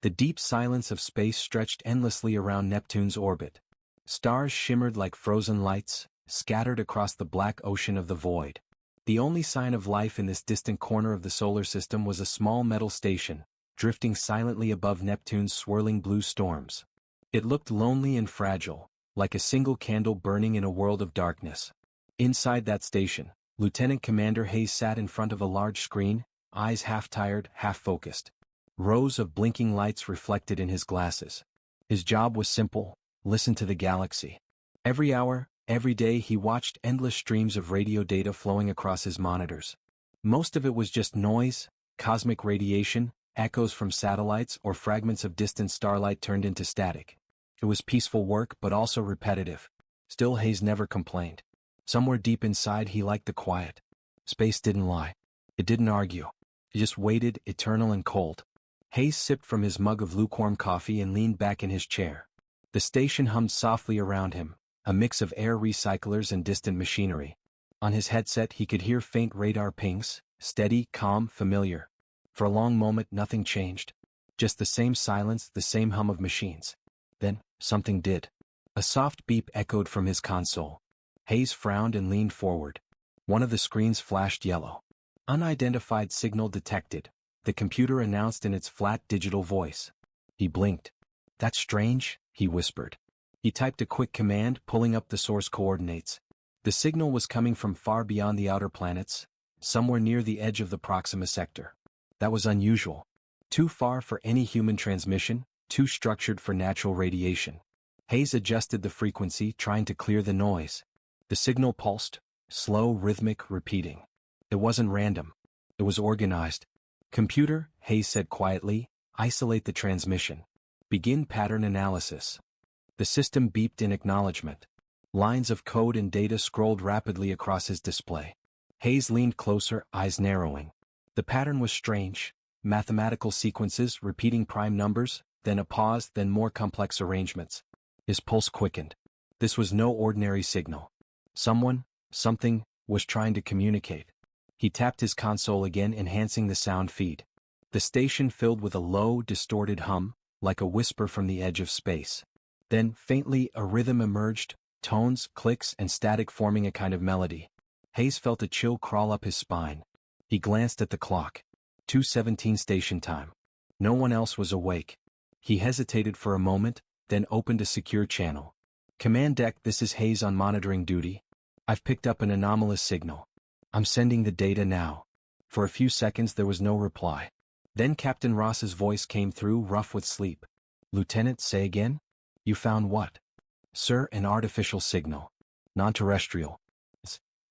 The deep silence of space stretched endlessly around Neptune's orbit. Stars shimmered like frozen lights, scattered across the black ocean of the void. The only sign of life in this distant corner of the solar system was a small metal station, drifting silently above Neptune's swirling blue storms. It looked lonely and fragile, like a single candle burning in a world of darkness. Inside that station, Lieutenant Commander Hayes sat in front of a large screen, eyes half-tired, half-focused. Rows of blinking lights reflected in his glasses. His job was simple: listen to the galaxy. Every hour, every day he watched endless streams of radio data flowing across his monitors. Most of it was just noise, cosmic radiation, echoes from satellites or fragments of distant starlight turned into static. It was peaceful work but also repetitive. Still, Hayes never complained. Somewhere deep inside he liked the quiet. Space didn't lie. It didn't argue. It just waited, eternal and cold. Hayes sipped from his mug of lukewarm coffee and leaned back in his chair. The station hummed softly around him, a mix of air recyclers and distant machinery. On his headset he could hear faint radar pings, steady, calm, familiar. For a long moment nothing changed. Just the same silence, the same hum of machines. Then, something did. A soft beep echoed from his console. Hayes frowned and leaned forward. One of the screens flashed yellow. Unidentified signal detected, the computer announced in its flat digital voice. He blinked. That's strange, he whispered. He typed a quick command, pulling up the source coordinates. The signal was coming from far beyond the outer planets, somewhere near the edge of the Proxima sector. That was unusual. Too far for any human transmission, too structured for natural radiation. Hayes adjusted the frequency, trying to clear the noise. The signal pulsed, slow, rhythmic, repeating. It wasn't random. It was organized. Computer, Hayes said quietly, isolate the transmission. Begin pattern analysis. The system beeped in acknowledgement. Lines of code and data scrolled rapidly across his display. Hayes leaned closer, eyes narrowing. The pattern was strange. Mathematical sequences, repeating prime numbers, then a pause, then more complex arrangements. His pulse quickened. This was no ordinary signal. Someone, something, was trying to communicate. He tapped his console again, enhancing the sound feed. The station filled with a low, distorted hum, like a whisper from the edge of space. Then, faintly, a rhythm emerged, tones, clicks, and static forming a kind of melody. Hayes felt a chill crawl up his spine. He glanced at the clock. 2:17 station time. No one else was awake. He hesitated for a moment, then opened a secure channel. Command deck, this is Hayes on monitoring duty. I've picked up an anomalous signal. I'm sending the data now. For a few seconds there was no reply. Then Captain Ross's voice came through, rough with sleep. Lieutenant, say again? You found what? Sir, an artificial signal. Non-terrestrial.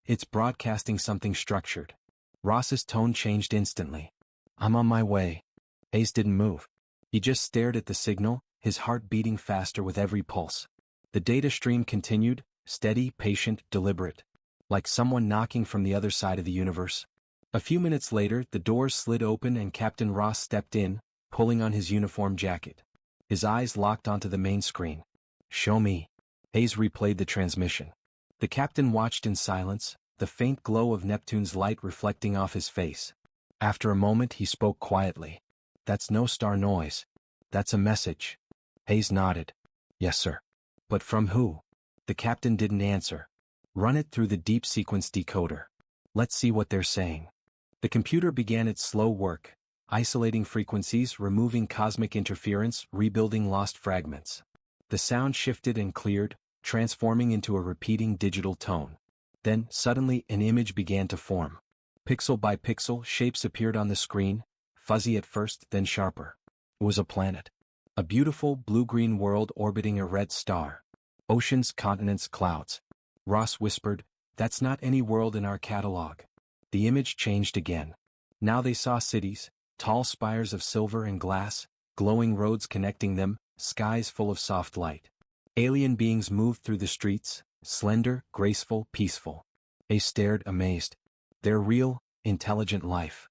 It's broadcasting something structured. Ross's tone changed instantly. I'm on my way. Hayes didn't move. He just stared at the signal, his heart beating faster with every pulse. The data stream continued, steady, patient, deliberate. Like someone knocking from the other side of the universe. A few minutes later, the doors slid open and Captain Ross stepped in, pulling on his uniform jacket. His eyes locked onto the main screen. Show me. Hayes replayed the transmission. The captain watched in silence, the faint glow of Neptune's light reflecting off his face. After a moment he spoke quietly. That's no star noise. That's a message. Hayes nodded. Yes, sir. But from who? The captain didn't answer. Run it through the deep sequence decoder. Let's see what they're saying. The computer began its slow work, isolating frequencies, removing cosmic interference, rebuilding lost fragments. The sound shifted and cleared, transforming into a repeating digital tone. Then, suddenly, an image began to form. Pixel by pixel, shapes appeared on the screen, fuzzy at first, then sharper. It was a planet. A beautiful blue-green world orbiting a red star. Oceans, continents, clouds. Ross whispered, "That's not any world in our catalog." The image changed again. Now they saw cities, tall spires of silver and glass, glowing roads connecting them, skies full of soft light. Alien beings moved through the streets, slender, graceful, peaceful. They stared, amazed. They're real, intelligent life.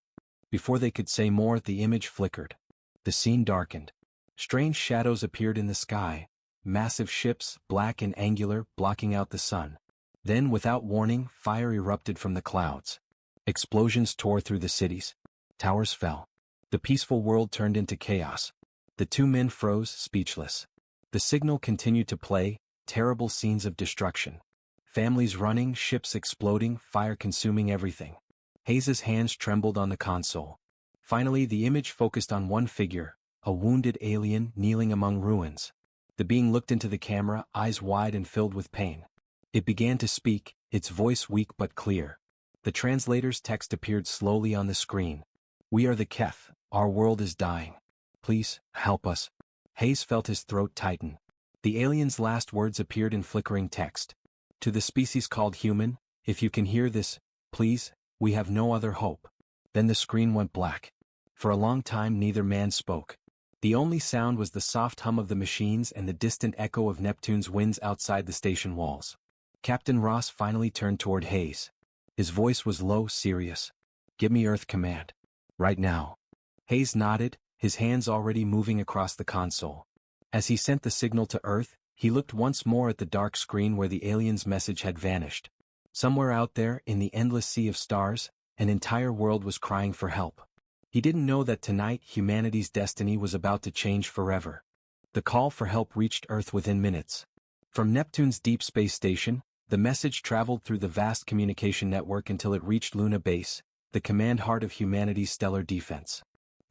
Before they could say more, the image flickered. The scene darkened. Strange shadows appeared in the sky. Massive ships, black and angular, blocking out the sun. Then, without warning, fire erupted from the clouds. Explosions tore through the cities. Towers fell. The peaceful world turned into chaos. The two men froze, speechless. The signal continued to play, terrible scenes of destruction. Families running, ships exploding, fire consuming everything. Hayes's hands trembled on the console. Finally, the image focused on one figure, a wounded alien kneeling among ruins. The being looked into the camera, eyes wide and filled with pain. It began to speak, its voice weak but clear. The translator's text appeared slowly on the screen. "We are the Keth, our world is dying. Please, help us." Hayes felt his throat tighten. The alien's last words appeared in flickering text. "To the species called human, if you can hear this, please, we have no other hope." Then the screen went black. For a long time neither man spoke. The only sound was the soft hum of the machines and the distant echo of Neptune's winds outside the station walls. Captain Ross finally turned toward Hayes. His voice was low, serious. "Give me Earth command. Right now." Hayes nodded, his hands already moving across the console. As he sent the signal to Earth, he looked once more at the dark screen where the alien's message had vanished. Somewhere out there, in the endless sea of stars, an entire world was crying for help. He didn't know that tonight humanity's destiny was about to change forever. The call for help reached Earth within minutes. From Neptune's deep space station, the message traveled through the vast communication network until it reached Luna Base, the command heart of humanity's stellar defense.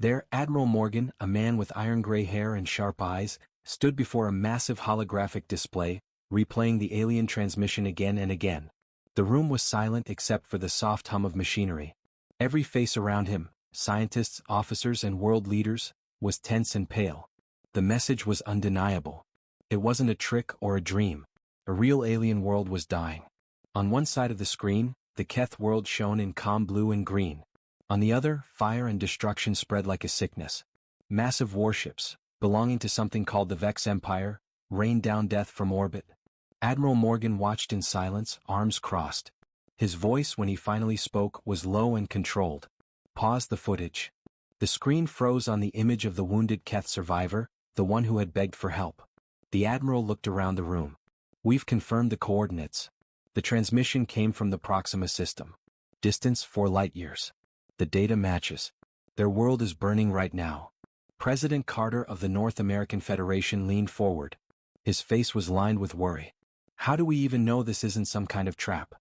There, Admiral Morgan, a man with iron-gray hair and sharp eyes, stood before a massive holographic display, replaying the alien transmission again and again. The room was silent except for the soft hum of machinery. Every face around him, scientists, officers, and world leaders, was tense and pale. The message was undeniable. It wasn't a trick or a dream. A real alien world was dying. On one side of the screen, the Keth world shone in calm blue and green. On the other, fire and destruction spread like a sickness. Massive warships, belonging to something called the Vex Empire, rained down death from orbit. Admiral Morgan watched in silence, arms crossed. His voice, when he finally spoke, was low and controlled. "Pause the footage." The screen froze on the image of the wounded Keth survivor, the one who had begged for help. The Admiral looked around the room. "We've confirmed the coordinates." The transmission came from the Proxima system. Distance 4 light-years. The data matches. Their world is burning right now. President Carter of the North American Federation leaned forward. His face was lined with worry. "How do we even know this isn't some kind of trap?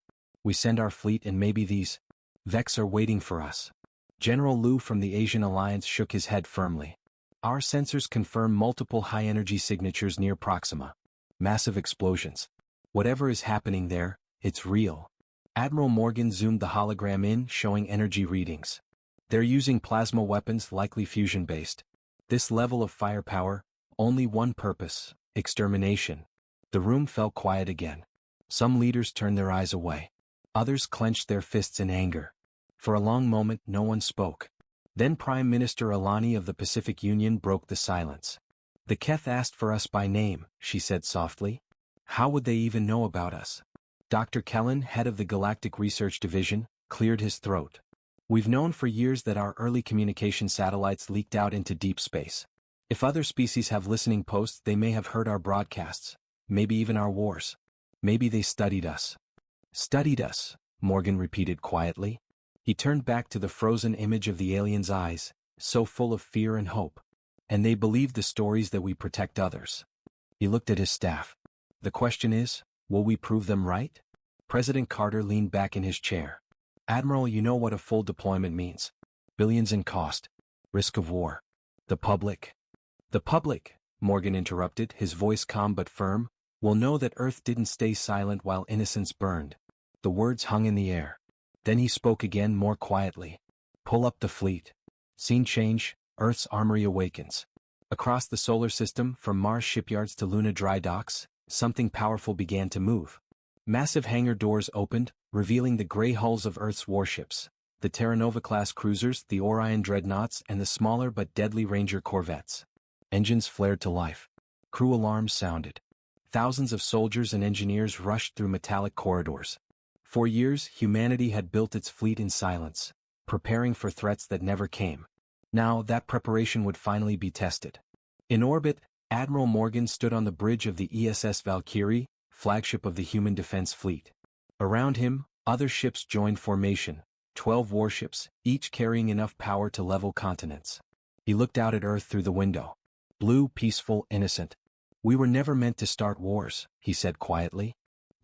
We send our fleet and maybe these Vex are waiting for us." General Liu from the Asian Alliance shook his head firmly. "Our sensors confirm multiple high-energy signatures near Proxima. Massive explosions. Whatever is happening there, it's real." Admiral Morgan zoomed the hologram in, showing energy readings. "They're using plasma weapons, likely fusion-based. This level of firepower, only one purpose: extermination." The room fell quiet again. Some leaders turned their eyes away. Others clenched their fists in anger. For a long moment no one spoke. Then Prime Minister Alani of the Pacific Union broke the silence. "The Keth asked for us by name," she said softly. "How would they even know about us?" Dr. Kellen, head of the Galactic Research Division, cleared his throat. "We've known for years that our early communication satellites leaked out into deep space. If other species have listening posts, they may have heard our broadcasts, maybe even our wars. Maybe they studied us." "Studied us," Morgan repeated quietly. He turned back to the frozen image of the alien's eyes, so full of fear and hope. "And they believe the stories that we protect others." He looked at his staff. "The question is, will we prove them right?" President Carter leaned back in his chair. "Admiral, you know what a full deployment means. Billions in cost. Risk of war. The public." "The public," Morgan interrupted, his voice calm but firm, "will know that Earth didn't stay silent while innocents burned." The words hung in the air. Then he spoke again, more quietly. "Pull up the fleet. Scene change, Earth's armory awakens." Across the solar system, from Mars shipyards to Luna dry docks, something powerful began to move. Massive hangar doors opened, revealing the gray hulls of Earth's warships, the Terra Nova-class cruisers, the Orion dreadnoughts, and the smaller but deadly Ranger corvettes. Engines flared to life. Crew alarms sounded. Thousands of soldiers and engineers rushed through metallic corridors. For years, humanity had built its fleet in silence, preparing for threats that never came. Now, that preparation would finally be tested. In orbit, Admiral Morgan stood on the bridge of the ESS Valkyrie, flagship of the Human Defense Fleet. Around him, other ships joined formation, 12 warships, each carrying enough power to level continents. He looked out at Earth through the window. Blue, peaceful, innocent. We were never meant to start wars, he said quietly.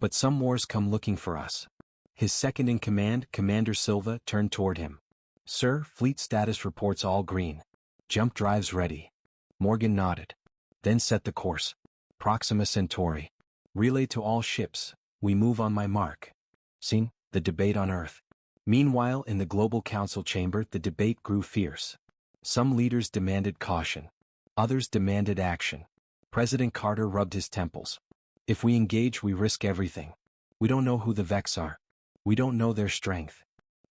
But some wars come looking for us. His second-in-command, Commander Silva, turned toward him. Sir, fleet status reports all green. Jump drives ready. Morgan nodded. Then set the course. Proxima Centauri. Relay to all ships. We move on my mark. Seen? The debate on Earth. Meanwhile, in the Global Council chamber, the debate grew fierce. Some leaders demanded caution. Others demanded action. President Carter rubbed his temples. If we engage, we risk everything. We don't know who the Vex are. We don't know their strength.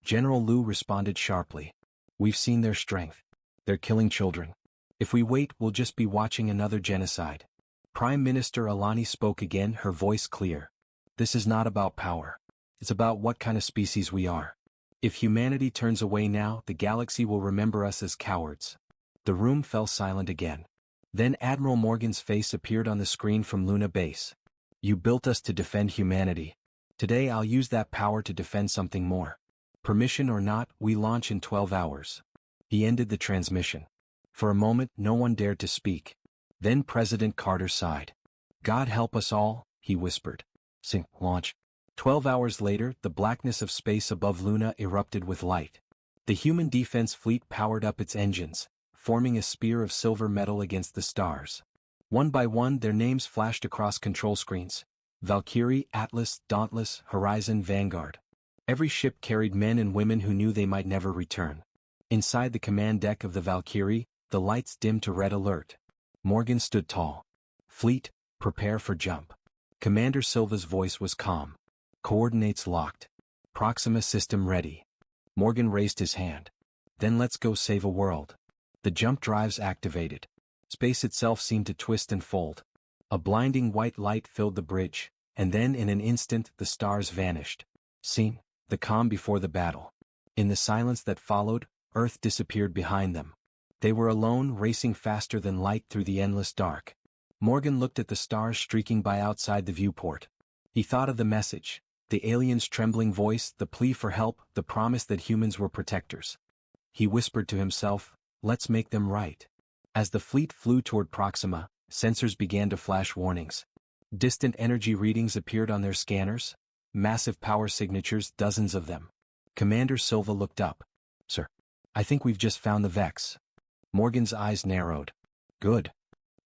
General Liu responded sharply. We've seen their strength. They're killing children. If we wait, we'll just be watching another genocide. Prime Minister Alani spoke again, her voice clear. This is not about power. It's about what kind of species we are. If humanity turns away now, the galaxy will remember us as cowards. The room fell silent again. Then Admiral Morgan's face appeared on the screen from Luna Base. You built us to defend humanity. Today I'll use that power to defend something more. Permission or not, we launch in 12 hours. He ended the transmission. For a moment, no one dared to speak. Then President Carter sighed. God help us all, he whispered. Sync launch. 12 hours later, the blackness of space above Luna erupted with light. The human defense fleet powered up its engines, forming a spear of silver metal against the stars. One by one, their names flashed across control screens. Valkyrie, Atlas, Dauntless, Horizon, Vanguard. Every ship carried men and women who knew they might never return. Inside the command deck of the Valkyrie, the lights dimmed to red alert. Morgan stood tall. Fleet, prepare for jump. Commander Silva's voice was calm. Coordinates locked. Proxima system ready. Morgan raised his hand. Then let's go save a world. The jump drives activated. Space itself seemed to twist and fold. A blinding white light filled the bridge, and then in an instant the stars vanished. Seen? The calm before the battle. In the silence that followed, Earth disappeared behind them. They were alone, racing faster than light through the endless dark. Morgan looked at the stars streaking by outside the viewport. He thought of the message, the alien's trembling voice, the plea for help, the promise that humans were protectors. He whispered to himself, let's make them right. As the fleet flew toward Proxima, sensors began to flash warnings. Distant energy readings appeared on their scanners. Massive power signatures, dozens of them. Commander Silva looked up. Sir, I think we've just found the Vex. Morgan's eyes narrowed. Good.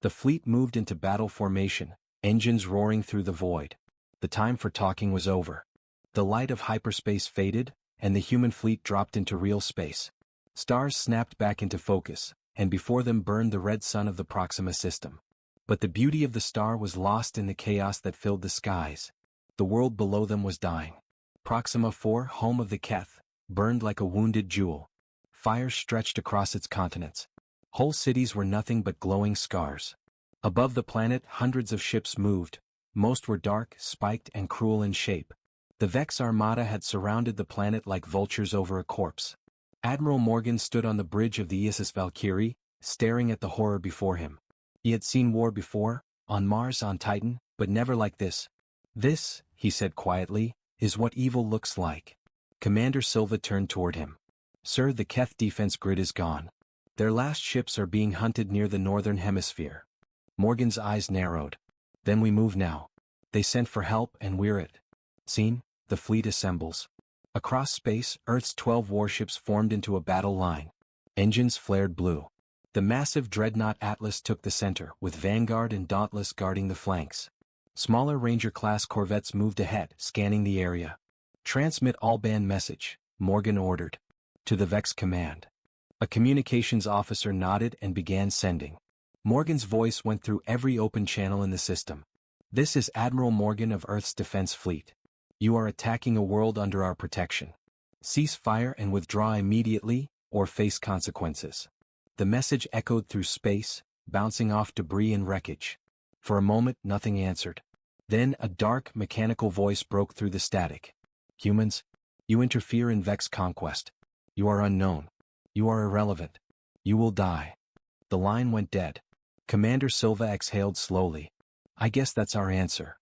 The fleet moved into battle formation, engines roaring through the void. The time for talking was over. The light of hyperspace faded, and the human fleet dropped into real space. Stars snapped back into focus, and before them burned the red sun of the Proxima system. But the beauty of the star was lost in the chaos that filled the skies. The world below them was dying. Proxima 4, home of the Keth, burned like a wounded jewel. Fires stretched across its continents. Whole cities were nothing but glowing scars. Above the planet, hundreds of ships moved. Most were dark, spiked, and cruel in shape. The Vex Armada had surrounded the planet like vultures over a corpse. Admiral Morgan stood on the bridge of the ISS Valkyrie, staring at the horror before him. He had seen war before, on Mars, on Titan, but never like this. This, he said quietly, is what evil looks like. Commander Silva turned toward him. Sir, the Keth defense grid is gone. Their last ships are being hunted near the northern hemisphere. Morgan's eyes narrowed. Then we move now. They sent for help and we're it. Seen? The fleet assembles. Across space, Earth's 12 warships formed into a battle line. Engines flared blue. The massive dreadnought Atlas took the center, with Vanguard and Dauntless guarding the flanks. Smaller Ranger-class corvettes moved ahead, scanning the area. Transmit all-band message, Morgan ordered. To the Vex command. A communications officer nodded and began sending. Morgan's voice went through every open channel in the system. This is Admiral Morgan of Earth's Defense Fleet. You are attacking a world under our protection. Cease fire and withdraw immediately, or face consequences. The message echoed through space, bouncing off debris and wreckage. For a moment, nothing answered. Then a dark, mechanical voice broke through the static. Humans, you interfere in Vex conquest. You are unknown. You are irrelevant. You will die. The line went dead. Commander Silva exhaled slowly. I guess that's our answer.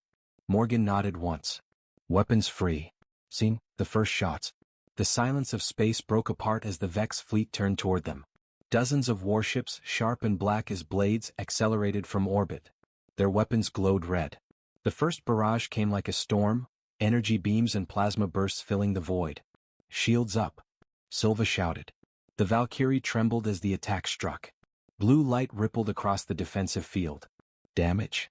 Morgan nodded once. Weapons free. Seen? The first shots. The silence of space broke apart as the Vex fleet turned toward them. Dozens of warships, sharp and black as blades, accelerated from orbit. Their weapons glowed red. The first barrage came like a storm, energy beams and plasma bursts filling the void. "Shields up!" Silva shouted. The Valkyrie trembled as the attack struck. Blue light rippled across the defensive field. "Damage?"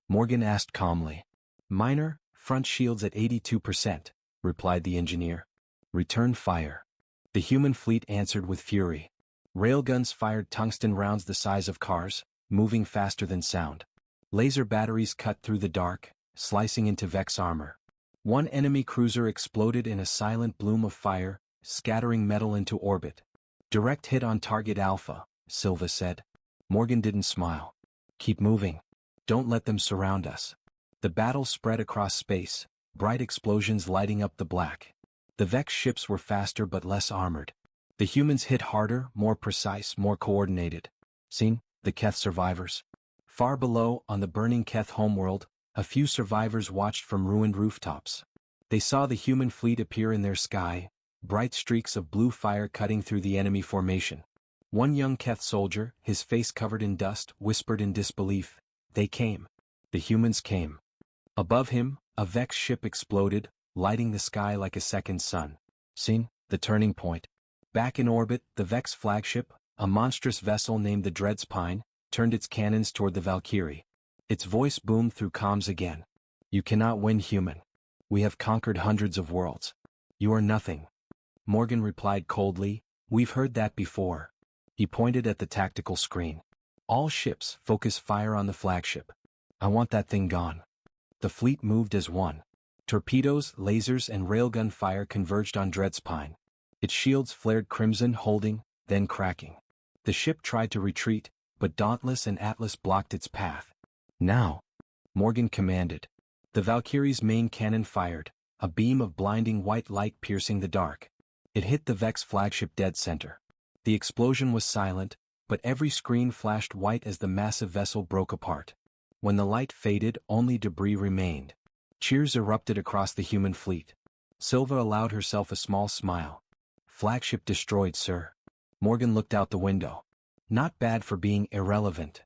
Morgan asked calmly. "Minor, front shields at 82%, replied the engineer. "Return fire." The human fleet answered with fury. Railguns fired tungsten rounds the size of cars, moving faster than sound. Laser batteries cut through the dark, slicing into Vex armor. One enemy cruiser exploded in a silent bloom of fire, scattering metal into orbit. "Direct hit on target Alpha," Silva said. Morgan didn't smile. "Keep moving. Don't let them surround us." The battle spread across space, bright explosions lighting up the black. The Vex ships were faster but less armored. The humans hit harder, more precise, more coordinated. Seen? The Keth survivors. Far below, on the burning Keth homeworld, a few survivors watched from ruined rooftops. They saw the human fleet appear in their sky, bright streaks of blue fire cutting through the enemy formation. One young Keth soldier, his face covered in dust, whispered in disbelief, "They came. The humans came." Above him, a Vex ship exploded, lighting the sky like a second sun. Seen? The turning point. Back in orbit, the Vex flagship, a monstrous vessel named the Dreadspine, turned its cannons toward the Valkyrie. Its voice boomed through comms again. "You cannot win, human. We have conquered hundreds of worlds. You are nothing." Morgan replied coldly, "We've heard that before." He pointed at the tactical screen. "All ships, focus fire on the flagship. I want that thing gone." The fleet moved as one. Torpedoes, lasers and railgun fire converged on Dreadspine. Its shields flared crimson, holding, then cracking. The ship tried to retreat, but Dauntless and Atlas blocked its path. "Now!" Morgan commanded. The Valkyrie's main cannon fired, a beam of blinding white light piercing the dark. It hit the Vex flagship dead center. The explosion was silent, but every screen flashed white as the massive vessel broke apart. When the light faded, only debris remained. Cheers erupted across the human fleet. Silva allowed herself a small smile. "Flagship destroyed, sir." Morgan looked out the window. "Not bad for being irrelevant."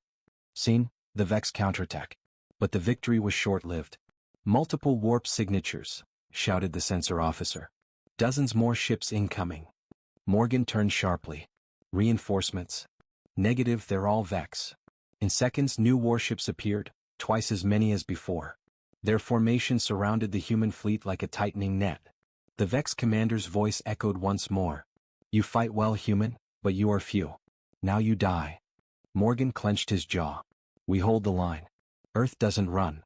Seen? The Vex counterattack. But the victory was short-lived. "Multiple warp signatures," shouted the sensor officer. "Dozens more ships incoming." Morgan turned sharply. "Reinforcements?" "Negative, they're all Vex." In seconds, new warships appeared, twice as many as before. Their formation surrounded the human fleet like a tightening net. The Vex commander's voice echoed once more. "You fight well, human, but you are few. Now you die." Morgan clenched his jaw. "We hold the line. Earth doesn't run."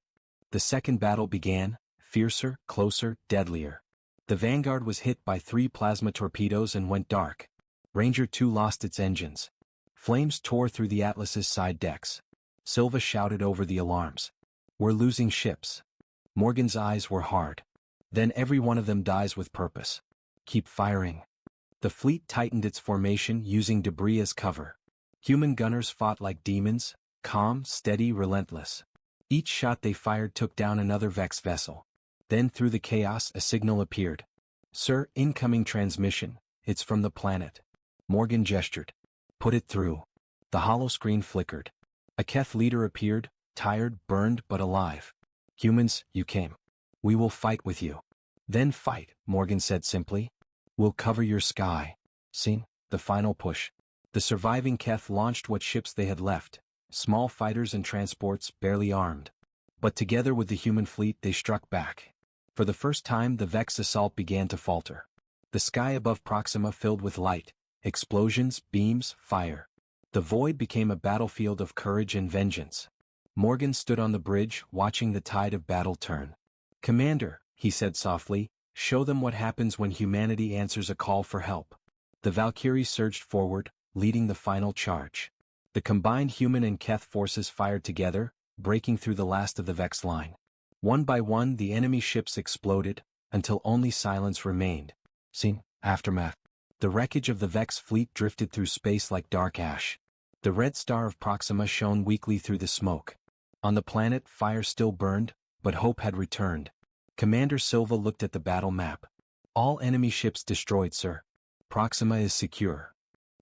The second battle began, fiercer, closer, deadlier. The Vanguard was hit by 3 plasma torpedoes and went dark. Ranger 2 lost its engines. Flames tore through the Atlas's side decks. Silva shouted over the alarms. "We're losing ships." Morgan's eyes were hard. "Then every one of them dies with purpose. Keep firing." The fleet tightened its formation, using debris as cover. Human gunners fought like demons, calm, steady, relentless. Each shot they fired took down another Vex vessel. Then through the chaos, a signal appeared. "Sir, incoming transmission. It's from the planet." Morgan gestured. "Put it through." The hollow screen flickered. A Keth leader appeared, tired, burned, but alive. "Humans, you came. We will fight with you." "Then fight," Morgan said simply. "We'll cover your sky." Seen? The final push. The surviving Keth launched what ships they had left, small fighters and transports, barely armed. But together with the human fleet they struck back. For the first time the Vex assault began to falter. The sky above Proxima filled with light, explosions, beams, fire. The void became a battlefield of courage and vengeance. Morgan stood on the bridge, watching the tide of battle turn. "Commander," he said softly, "show them what happens when humanity answers a call for help." The Valkyrie surged forward, leading the final charge. The combined human and Keth forces fired together, breaking through the last of the Vex line. One by one the enemy ships exploded, until only silence remained. Seen? Aftermath. The wreckage of the Vex fleet drifted through space like dark ash. The red star of Proxima shone weakly through the smoke. On the planet, fire still burned, but hope had returned. Commander Silva looked at the battle map. "All enemy ships destroyed, sir. Proxima is secure."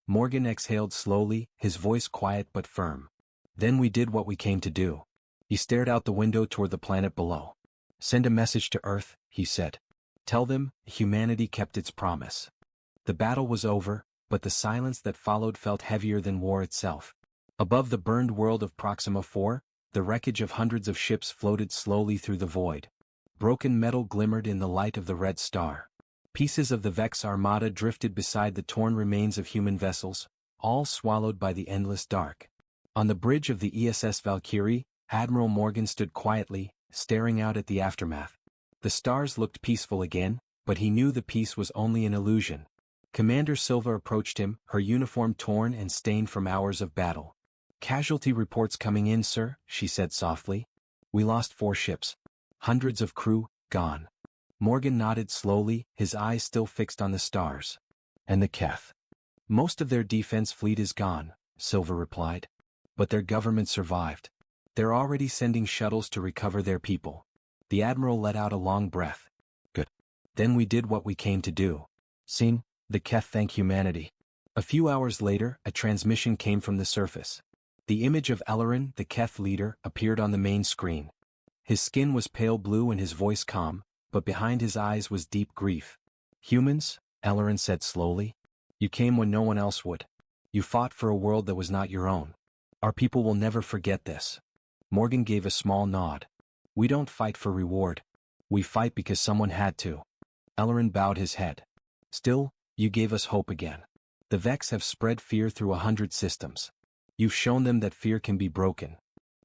Morgan exhaled slowly, his voice quiet but firm. Then we did what we came to do. He stared out the window toward the planet below. Send a message to Earth, he said. Tell them, humanity kept its promise. The battle was over, but the silence that followed felt heavier than war itself. Above the burned world of Proxima 4, the wreckage of hundreds of ships floated slowly through the void. Broken metal glimmered in the light of the red star. Pieces of the Vex armada drifted beside the torn remains of human vessels, all swallowed by the endless dark. On the bridge of the ESS Valkyrie, Admiral Morgan stood quietly, staring out at the aftermath. The stars looked peaceful again, but he knew the peace was only an illusion. Commander Silva approached him, her uniform torn and stained from hours of battle. Casualty reports coming in, sir, she said softly. We lost 4 ships. Hundreds of crew, gone. Morgan nodded slowly, his eyes still fixed on the stars. And the Keth. Most of their defense fleet is gone, Silva replied. But their government survived. They're already sending shuttles to recover their people. The Admiral let out a long breath. Good. Then we did what we came to do. Seen, the Keth thank humanity. A few hours later, a transmission came from the surface. The image of Ellerin, the Keth leader, appeared on the main screen. His skin was pale blue and his voice calm, but behind his eyes was deep grief. Humans, Ellerin said slowly. You came when no one else would. You fought for a world that was not your own. Our people will never forget this. Morgan gave a small nod. We don't fight for reward. We fight because someone had to. Ellerin bowed his head. Still, you gave us hope again. The Vex have spread fear through 100 systems. You've shown them that fear can be broken.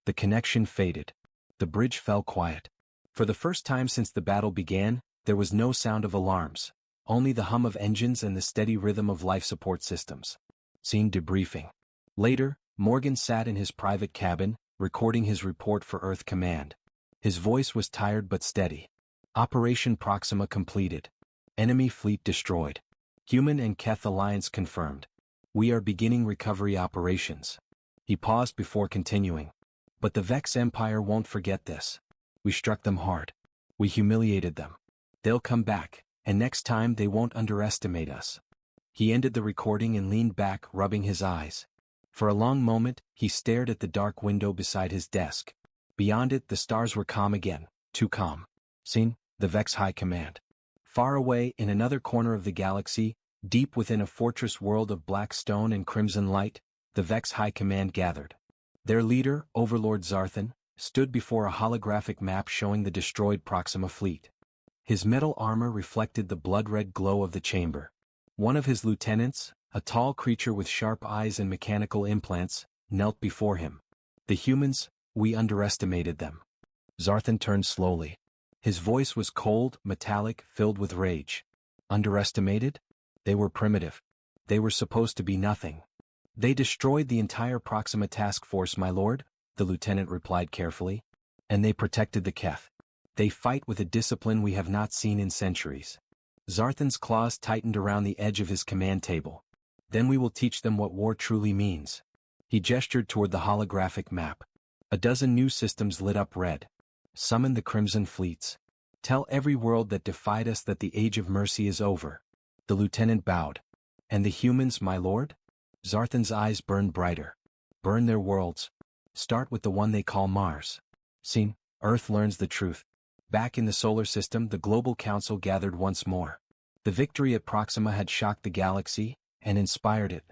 The connection faded. The bridge fell quiet. For the first time since the battle began, there was no sound of alarms, only the hum of engines and the steady rhythm of life support systems. Scene debriefing. Later, Morgan sat in his private cabin, recording his report for Earth Command. His voice was tired but steady. Operation Proxima completed. Enemy fleet destroyed. Human and Keth alliance confirmed. We are beginning recovery operations. He paused before continuing. But the Vex Empire won't forget this. We struck them hard. We humiliated them. They'll come back, and next time they won't underestimate us. He ended the recording and leaned back, rubbing his eyes. For a long moment, he stared at the dark window beside his desk. Beyond it, the stars were calm again, too calm. Seen, the Vex High Command. Far away, in another corner of the galaxy, deep within a fortress world of black stone and crimson light, the Vex High Command gathered. Their leader, Overlord Zarthan, stood before a holographic map showing the destroyed Proxima fleet. His metal armor reflected the blood-red glow of the chamber. One of his lieutenants, a tall creature with sharp eyes and mechanical implants, knelt before him. The humans, we underestimated them. Zarthan turned slowly. His voice was cold, metallic, filled with rage. Underestimated? They were primitive. They were supposed to be nothing. They destroyed the entire Proxima task force, my lord, the lieutenant replied carefully. And they protected the Keth. They fight with a discipline we have not seen in centuries. Zarthan's claws tightened around the edge of his command table. Then we will teach them what war truly means. He gestured toward the holographic map. A dozen new systems lit up red. Summon the Crimson Fleets. Tell every world that defied us that the age of mercy is over. The lieutenant bowed. And the humans, my lord? Zarthan's eyes burned brighter. Burn their worlds. Start with the one they call Mars. Seen, Earth learns the truth. Back in the solar system, the Global Council gathered once more. The victory at Proxima had shocked the galaxy and inspired it.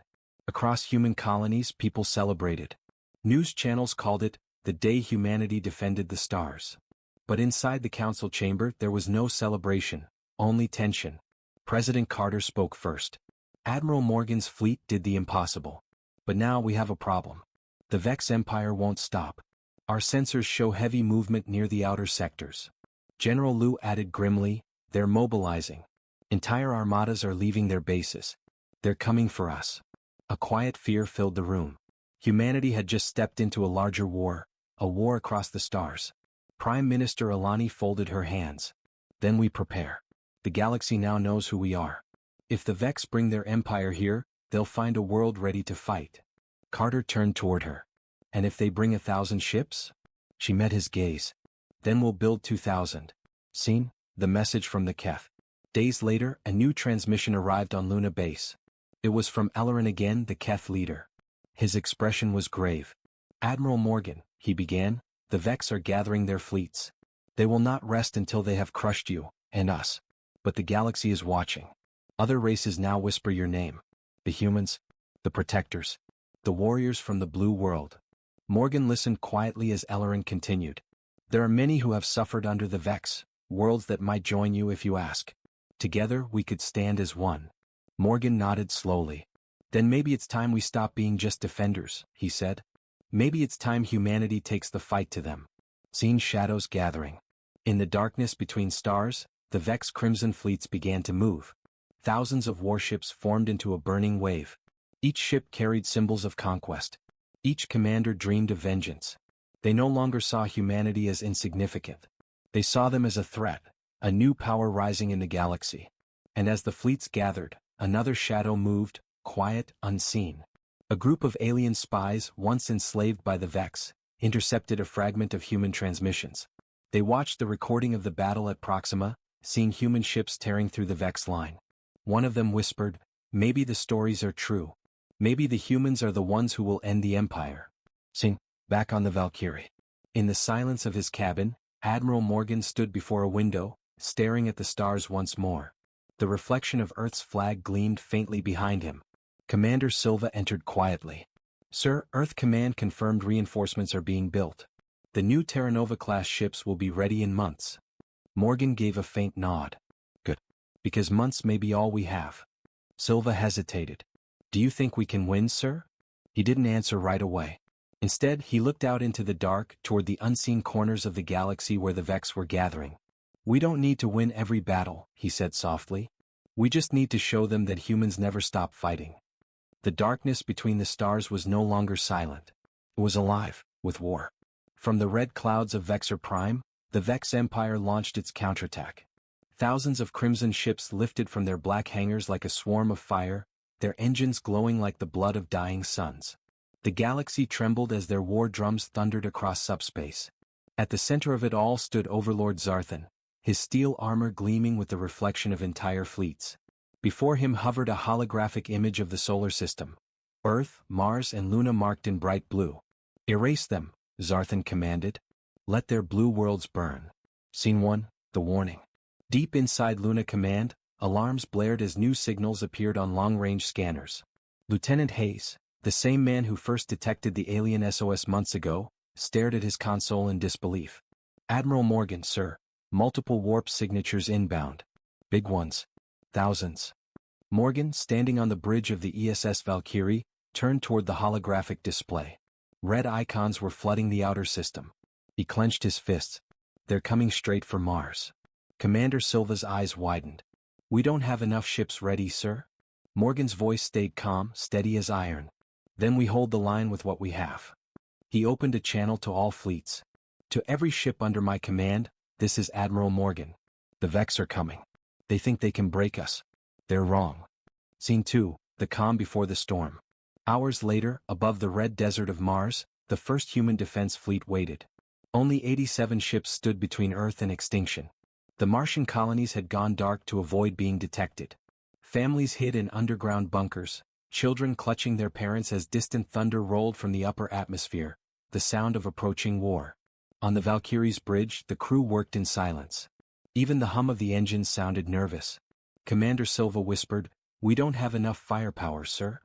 Across human colonies, people celebrated. News channels called it the day humanity defended the stars. But inside the council chamber, there was no celebration, only tension. President Carter spoke first. Admiral Morgan's fleet did the impossible. But now we have a problem. The Vex Empire won't stop. Our sensors show heavy movement near the outer sectors. General Liu added grimly, they're mobilizing. Entire armadas are leaving their bases. They're coming for us. A quiet fear filled the room. Humanity had just stepped into a larger war, a war across the stars. Prime Minister Alani folded her hands. Then we prepare. The galaxy now knows who we are. If the Vex bring their empire here, they'll find a world ready to fight. Carter turned toward her. And if they bring 1,000 ships? She met his gaze. Then we'll build 2,000. Seen? The message from the Keth. Days later, a new transmission arrived on Luna Base. It was from Ellerin again, the Keth leader. His expression was grave. "Admiral Morgan," he began, "the Vex are gathering their fleets. They will not rest until they have crushed you, and us. But the galaxy is watching. Other races now whisper your name. The humans, the protectors, the warriors from the blue world." Morgan listened quietly as Ellerin continued. "There are many who have suffered under the Vex, worlds that might join you if you ask. Together we could stand as one." Morgan nodded slowly. "Then maybe it's time we stop being just defenders," he said. "Maybe it's time humanity takes the fight to them." Seen shadows gathering. In the darkness between stars, the Vex crimson fleets began to move. Thousands of warships formed into a burning wave. Each ship carried symbols of conquest. Each commander dreamed of vengeance. They no longer saw humanity as insignificant. They saw them as a threat, a new power rising in the galaxy. And as the fleets gathered, another shadow moved, quiet, unseen. A group of alien spies, once enslaved by the Vex, intercepted a fragment of human transmissions. They watched the recording of the battle at Proxima, seeing human ships tearing through the Vex line. One of them whispered, "Maybe the stories are true. Maybe the humans are the ones who will end the Empire." Sing, back on the Valkyrie. In the silence of his cabin, Admiral Morgan stood before a window, staring at the stars once more. The reflection of Earth's flag gleamed faintly behind him. Commander Silva entered quietly. "Sir, Earth Command confirmed reinforcements are being built. The new Terra Nova-class ships will be ready in months." Morgan gave a faint nod. "Good. Because months may be all we have." Silva hesitated. "Do you think we can win, sir?" He didn't answer right away. Instead, he looked out into the dark, toward the unseen corners of the galaxy where the Vex were gathering. "We don't need to win every battle," he said softly. "We just need to show them that humans never stop fighting." The darkness between the stars was no longer silent. It was alive, with war. From the red clouds of Vexor Prime, the Vex Empire launched its counterattack. Thousands of crimson ships lifted from their black hangars like a swarm of fire, their engines glowing like the blood of dying suns. The galaxy trembled as their war drums thundered across subspace. At the center of it all stood Overlord Zarthan, his steel armor gleaming with the reflection of entire fleets. Before him hovered a holographic image of the solar system. Earth, Mars, and Luna marked in bright blue. "Erase them," Zarthan commanded. "Let their blue worlds burn." Scene 1, the warning. Deep inside Luna Command, alarms blared as new signals appeared on long-range scanners. Lieutenant Hayes, the same man who first detected the alien SOS months ago, stared at his console in disbelief. "Admiral Morgan, sir. Multiple warp signatures inbound. Big ones. Thousands." Morgan, standing on the bridge of the ESS Valkyrie, turned toward the holographic display. Red icons were flooding the outer system. He clenched his fists. "They're coming straight for Mars." Commander Silva's eyes widened. "We don't have enough ships ready, sir." Morgan's voice stayed calm, steady as iron. "Then we hold the line with what we have." He opened a channel to all fleets. "To every ship under my command, this is Admiral Morgan. The Vex are coming. They think they can break us. They're wrong." Scene 2, the calm before the storm. Hours later, above the red desert of Mars, the first human defense fleet waited. Only 87 ships stood between Earth and extinction. The Martian colonies had gone dark to avoid being detected. Families hid in underground bunkers, children clutching their parents as distant thunder rolled from the upper atmosphere, the sound of approaching war. On the Valkyrie's bridge, the crew worked in silence. Even the hum of the engines sounded nervous. Commander Silva whispered, "We don't have enough firepower, sir."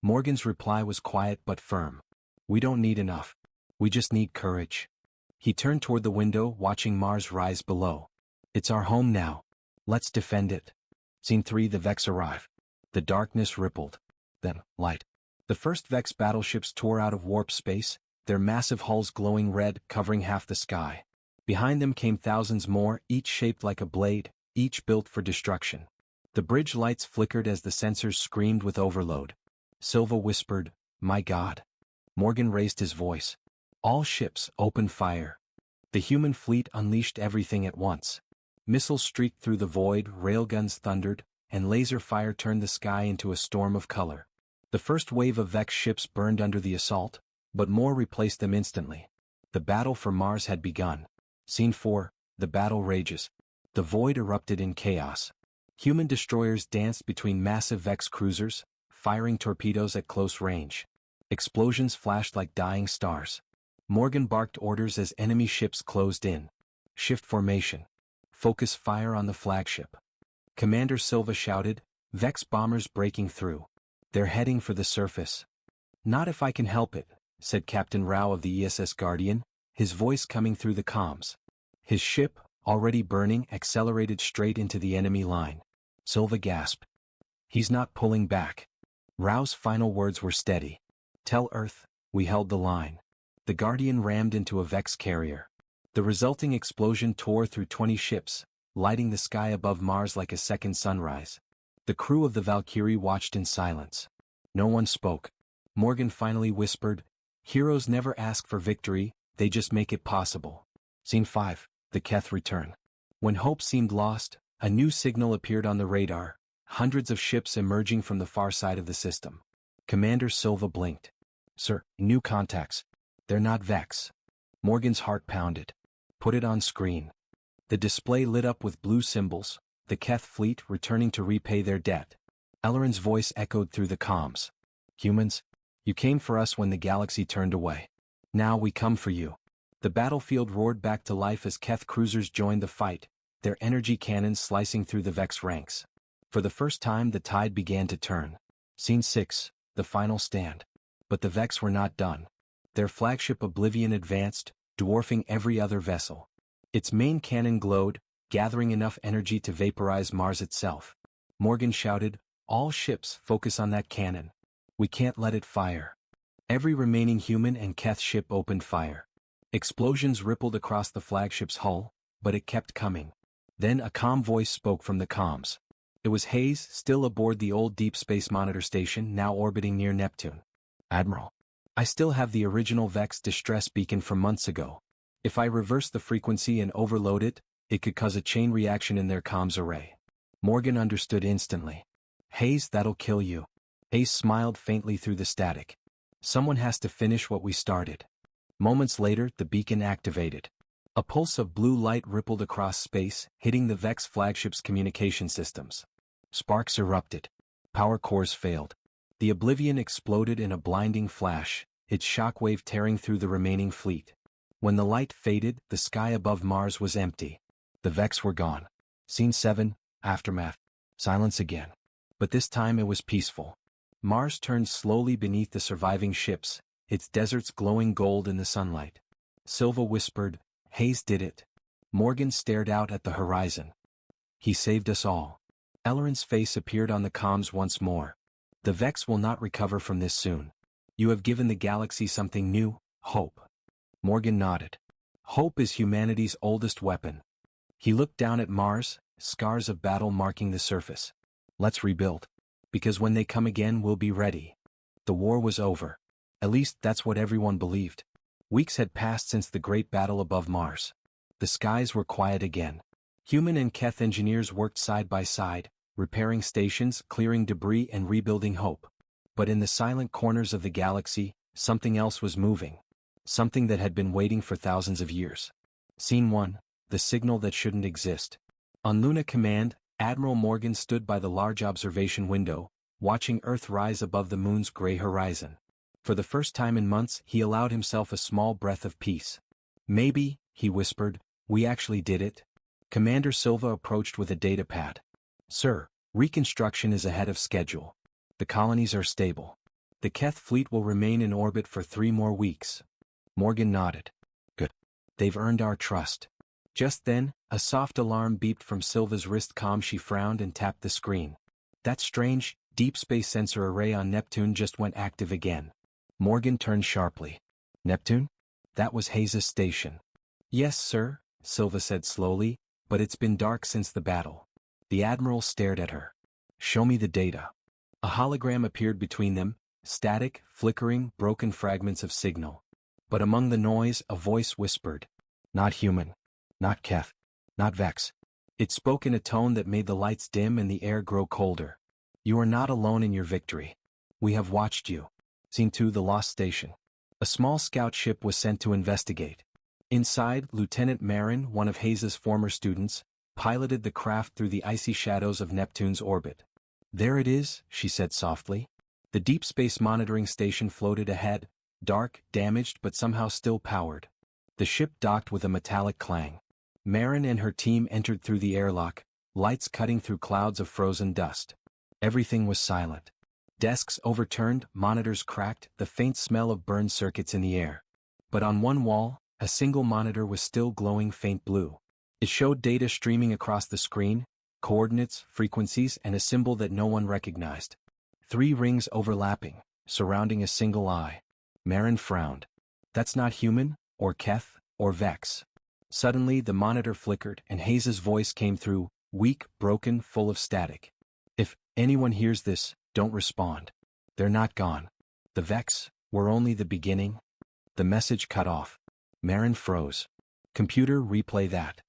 Morgan's reply was quiet but firm. "We don't need enough. We just need courage." He turned toward the window, watching Mars rise below. "It's our home now. Let's defend it." Scene 3, the Vex arrive. The darkness rippled. Then, light. The first Vex battleships tore out of warp space, their massive hulls glowing red, covering half the sky. Behind them came thousands more, each shaped like a blade, each built for destruction. The bridge lights flickered as the sensors screamed with overload. Silva whispered, "My God." Morgan raised his voice. "All ships, open fire." The human fleet unleashed everything at once. Missiles streaked through the void, railguns thundered, and laser fire turned the sky into a storm of color. The first wave of Vex ships burned under the assault, but more replaced them instantly. The battle for Mars had begun. Scene 4, the battle rages. The void erupted in chaos. Human destroyers danced between massive Vex cruisers, firing torpedoes at close range. Explosions flashed like dying stars. Morgan barked orders as enemy ships closed in. Shift formation. Focus fire on the flagship. Commander Silva shouted, Vex bombers breaking through. They're heading for the surface. Not if I can help it, said Captain Rao of the ESS Guardian, his voice coming through the comms. His ship, already burning, accelerated straight into the enemy line. Silva gasped. He's not pulling back. Rao's final words were steady. Tell Earth, we held the line. The Guardian rammed into a Vex carrier. The resulting explosion tore through 20 ships, lighting the sky above Mars like a second sunrise. The crew of the Valkyrie watched in silence. No one spoke. Morgan finally whispered, Heroes never ask for victory, they just make it possible. Scene 5, the Keth return. When hope seemed lost, a new signal appeared on the radar, hundreds of ships emerging from the far side of the system. Commander Silva blinked. Sir, new contacts. They're not Vex. Morgan's heart pounded. Put it on screen. The display lit up with blue symbols, the Keth fleet returning to repay their debt. Elleren's voice echoed through the comms. Humans, you came for us when the galaxy turned away. Now we come for you. The battlefield roared back to life as Keth cruisers joined the fight, their energy cannons slicing through the Vex ranks. For the first time the tide began to turn. Scene 6, the final stand. But the Vex were not done. Their flagship Oblivion advanced, dwarfing every other vessel. Its main cannon glowed, gathering enough energy to vaporize Mars itself. Morgan shouted, All ships focus on that cannon. We can't let it fire. Every remaining human and Keth ship opened fire. Explosions rippled across the flagship's hull, but it kept coming. Then a calm voice spoke from the comms. It was Hayes, still aboard the old Deep Space Monitor station now orbiting near Neptune. Admiral, I still have the original Vex distress beacon from months ago. If I reverse the frequency and overload it, it could cause a chain reaction in their comms array. Morgan understood instantly. Hayes, that'll kill you. Hayes smiled faintly through the static. Someone has to finish what we started. Moments later, the beacon activated. A pulse of blue light rippled across space, hitting the Vex flagship's communication systems. Sparks erupted. Power cores failed. The Oblivion exploded in a blinding flash, its shockwave tearing through the remaining fleet. When the light faded, the sky above Mars was empty. The Vex were gone. Scene 7, Aftermath. Silence again. But this time it was peaceful. Mars turned slowly beneath the surviving ships, its deserts glowing gold in the sunlight. Silva whispered, Hayes did it. Morgan stared out at the horizon. He saved us all. Elleren's face appeared on the comms once more. The Vex will not recover from this soon. You have given the galaxy something new, hope. Morgan nodded. Hope is humanity's oldest weapon. He looked down at Mars, scars of battle marking the surface. Let's rebuild. Because when they come again we'll be ready. The war was over. At least that's what everyone believed. Weeks had passed since the great battle above Mars. The skies were quiet again. Human and Keth engineers worked side by side, repairing stations, clearing debris and rebuilding hope. But in the silent corners of the galaxy, something else was moving. Something that had been waiting for thousands of years. Scene 1, the signal that shouldn't exist. On Luna Command, Admiral Morgan stood by the large observation window, watching Earth rise above the moon's gray horizon. For the first time in months, he allowed himself a small breath of peace. Maybe, he whispered, we actually did it. Commander Silva approached with a data pad. Sir, reconstruction is ahead of schedule. The colonies are stable. The Keth fleet will remain in orbit for 3 more weeks. Morgan nodded. Good. They've earned our trust. Just then, a soft alarm beeped from Silva's wrist comm. She frowned and tapped the screen. That strange, deep space sensor array on Neptune just went active again. Morgan turned sharply. Neptune? That was Hayes' station. Yes, sir, Silva said slowly, but it's been dark since the battle. The Admiral stared at her. Show me the data. A hologram appeared between them, static, flickering, broken fragments of signal. But among the noise, a voice whispered. Not human. Not Keth. Not Vex. It spoke in a tone that made the lights dim and the air grow colder. You are not alone in your victory. We have watched you. Scene 2, the Lost Station. A small scout ship was sent to investigate. Inside, Lieutenant Marin, one of Hayes' former students, piloted the craft through the icy shadows of Neptune's orbit. There it is, she said softly. The deep space monitoring station floated ahead, dark, damaged but somehow still powered. The ship docked with a metallic clang. Marin and her team entered through the airlock, lights cutting through clouds of frozen dust. Everything was silent. Desks overturned, monitors cracked, the faint smell of burned circuits in the air. But on one wall, a single monitor was still glowing faint blue. It showed data streaming across the screen, coordinates, frequencies, and a symbol that no one recognized. 3 rings overlapping, surrounding a single eye. Marin frowned. That's not human, or Keth, or Vex. Suddenly the monitor flickered and Hayes's voice came through, weak, broken, full of static. If anyone hears this, don't respond. They're not gone. The Vex were only the beginning. The message cut off. Marin froze. Computer, replay that.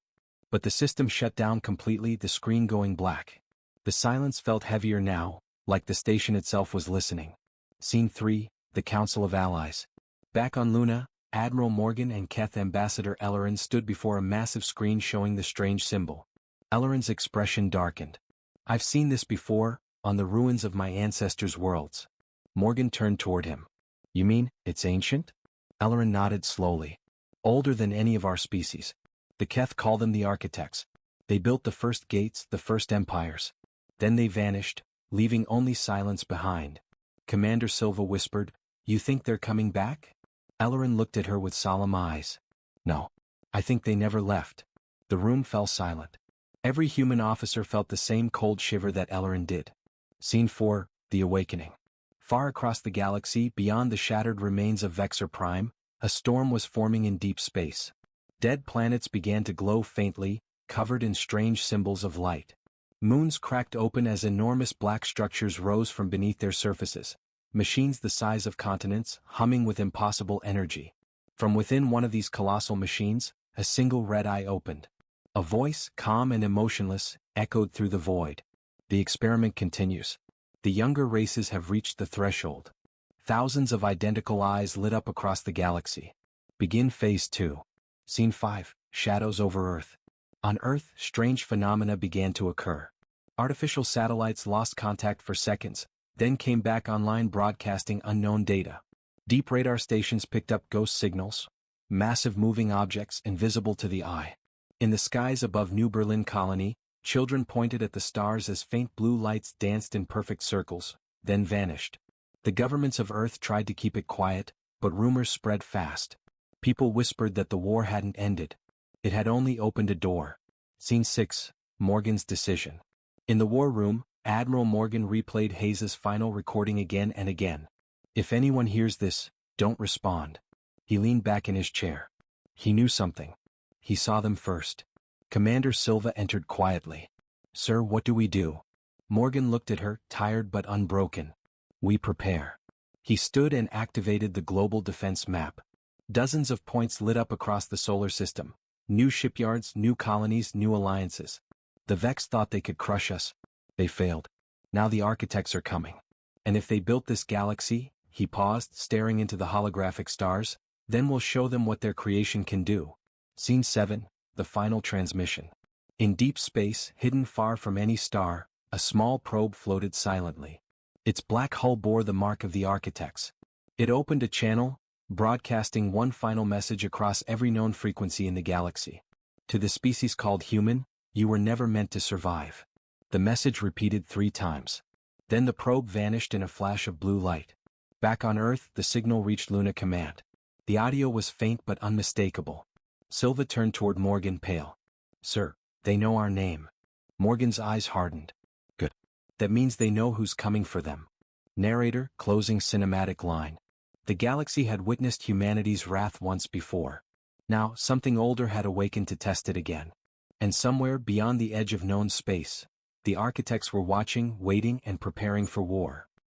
But the system shut down completely, the screen going black. The silence felt heavier now, like the station itself was listening. Scene 3, the Council of Allies. Back on Luna, Admiral Morgan and Keth Ambassador Ellerin stood before a massive screen showing the strange symbol. Ellerin's expression darkened. I've seen this before, on the ruins of my ancestors' worlds. Morgan turned toward him. You mean, it's ancient? Ellerin nodded slowly. Older than any of our species. The Keth call them the architects. They built the first gates, the first empires. Then they vanished, leaving only silence behind. Commander Silva whispered, You think they're coming back? Ellerin looked at her with solemn eyes. No. I think they never left. The room fell silent. Every human officer felt the same cold shiver that Ellerin did. Scene 4, The Awakening. Far across the galaxy, beyond the shattered remains of Vexor Prime, a storm was forming in deep space. Dead planets began to glow faintly, covered in strange symbols of light. Moons cracked open as enormous black structures rose from beneath their surfaces. Machines the size of continents, humming with impossible energy. From within one of these colossal machines, a single red eye opened. A voice, calm and emotionless, echoed through the void. The experiment continues. The younger races have reached the threshold. Thousands of identical eyes lit up across the galaxy. Begin Phase 2. Scene 5, Shadows over Earth. On Earth, strange phenomena began to occur. Artificial satellites lost contact for seconds, then came back online broadcasting unknown data. Deep radar stations picked up ghost signals, massive moving objects invisible to the eye. In the skies above New Berlin Colony, children pointed at the stars as faint blue lights danced in perfect circles, then vanished. The governments of Earth tried to keep it quiet, but rumors spread fast. People whispered that the war hadn't ended. It had only opened a door. Scene 6, Morgan's Decision. In the war room, Admiral Morgan replayed Hayes's final recording again and again. If anyone hears this, don't respond. He leaned back in his chair. He knew something. He saw them first. Commander Silva entered quietly. Sir, what do we do? Morgan looked at her, tired but unbroken. We prepare. He stood and activated the global defense map. Dozens of points lit up across the solar system. New shipyards, new colonies, new alliances. The Vex thought they could crush us. They failed. Now the architects are coming. And if they built this galaxy, he paused, staring into the holographic stars, then we'll show them what their creation can do. Scene 7, The Final Transmission. In deep space, hidden far from any star, a small probe floated silently. Its black hull bore the mark of the architects. It opened a channel, broadcasting one final message across every known frequency in the galaxy. To the species called human, you were never meant to survive. The message repeated 3 times. Then the probe vanished in a flash of blue light. Back on Earth, the signal reached Luna Command. The audio was faint but unmistakable. Silva turned toward Morgan, pale. Sir, they know our name. Morgan's eyes hardened. Good. That means they know who's coming for them. Narrator, closing cinematic line. The galaxy had witnessed humanity's wrath once before. Now, something older had awakened to test it again. And somewhere beyond the edge of known space, the architects were watching, waiting, and preparing for war.